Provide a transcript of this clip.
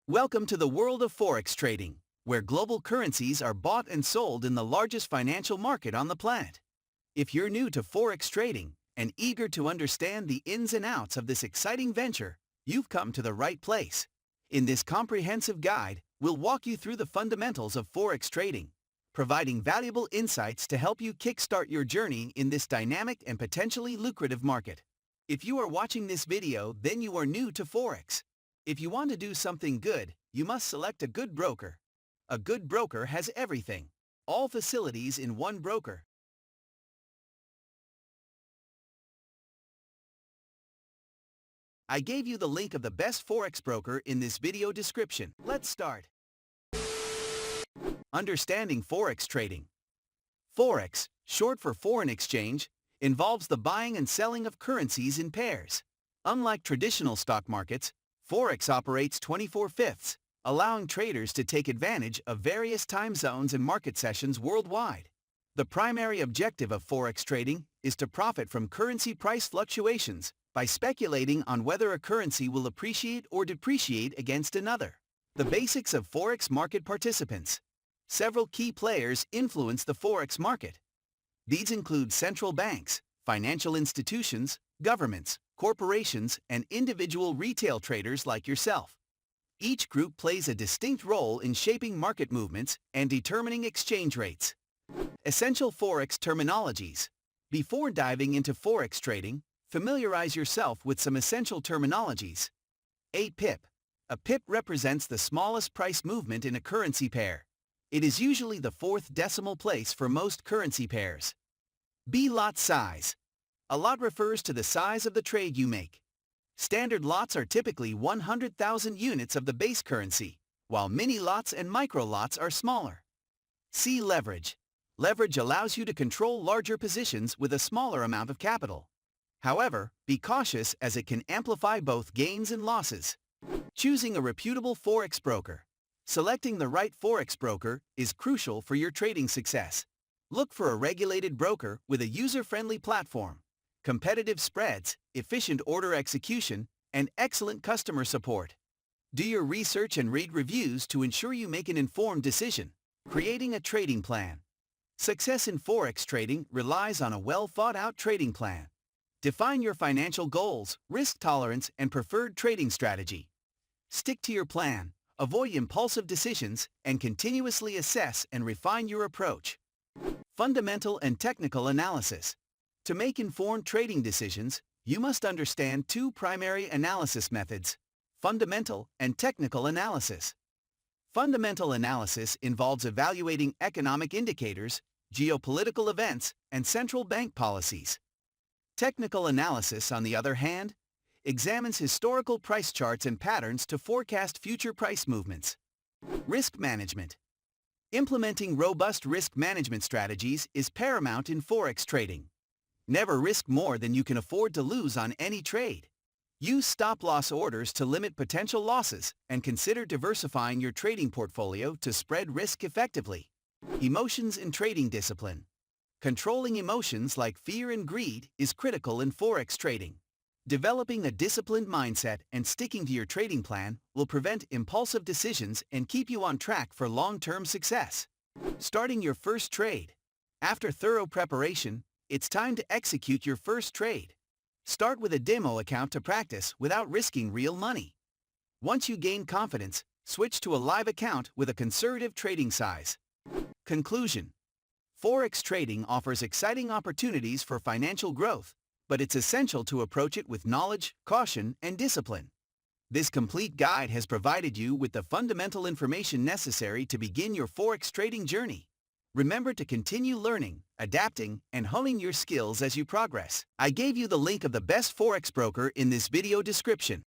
Welcome to the world of Forex trading, where global currencies are bought and sold in the largest financial market on the planet. If you're new to Forex trading and eager to understand the ins and outs of this exciting venture, you've come to the right place. In this comprehensive guide, we'll walk you through the fundamentals of Forex trading, providing valuable insights to help you kickstart your journey in this dynamic and potentially lucrative market. If you are watching this video, then you are new to Forex. If you want to do something good, you must select a good broker. A good broker has everything. All facilities in one broker. I gave you the link of the best Forex broker in this video description. Let's start. Understanding Forex trading. Forex, short for foreign exchange, involves the buying and selling of currencies in pairs. Unlike traditional stock markets, Forex operates 24/5, allowing traders to take advantage of various time zones and market sessions worldwide. The primary objective of Forex trading is to profit from currency price fluctuations by speculating on whether a currency will appreciate or depreciate against another. The basics of Forex market participants. Several key players influence the Forex market. These include central banks, financial institutions, governments, corporations, and individual retail traders like yourself. Each group plays a distinct role in shaping market movements and determining exchange rates. Essential Forex terminologies. Before diving into Forex trading, familiarize yourself with some essential terminologies. A pip. A pip represents the smallest price movement in a currency pair. It is usually the fourth decimal place for most currency pairs. B lot size. A lot refers to the size of the trade you make. Standard lots are typically 100,000 units of the base currency, while mini lots and micro lots are smaller. C leverage. Leverage allows you to control larger positions with a smaller amount of capital. However, be cautious as it can amplify both gains and losses. Choosing a reputable Forex broker. Selecting the right Forex broker is crucial for your trading success. Look for a regulated broker with a user-friendly platform, competitive spreads, efficient order execution, and excellent customer support. Do your research and read reviews to ensure you make an informed decision. Creating a trading plan. Success in Forex trading relies on a well-thought-out trading plan. Define your financial goals, risk tolerance, and preferred trading strategy. Stick to your plan, avoid impulsive decisions, and continuously assess and refine your approach. Fundamental and technical analysis. To make informed trading decisions, you must understand two primary analysis methods: fundamental and technical analysis. Fundamental analysis involves evaluating economic indicators, geopolitical events, and central bank policies. Technical analysis, on the other hand, examines historical price charts and patterns to forecast future price movements. Risk management. Implementing robust risk management strategies is paramount in Forex trading. Never risk more than you can afford to lose on any trade. Use stop-loss orders to limit potential losses and consider diversifying your trading portfolio to spread risk effectively. Emotions and trading discipline. Controlling emotions like fear and greed is critical in Forex trading. Developing a disciplined mindset and sticking to your trading plan will prevent impulsive decisions and keep you on track for long-term success. Starting your first trade. After thorough preparation, it's time to execute your first trade. Start with a demo account to practice without risking real money. Once you gain confidence, switch to a live account with a conservative trading size. Conclusion. Forex trading offers exciting opportunities for financial growth, but it's essential to approach it with knowledge, caution, and discipline. This complete guide has provided you with the fundamental information necessary to begin your Forex trading journey. Remember to continue learning, adapting, and honing your skills as you progress. I gave you the link of the best Forex broker in this video description.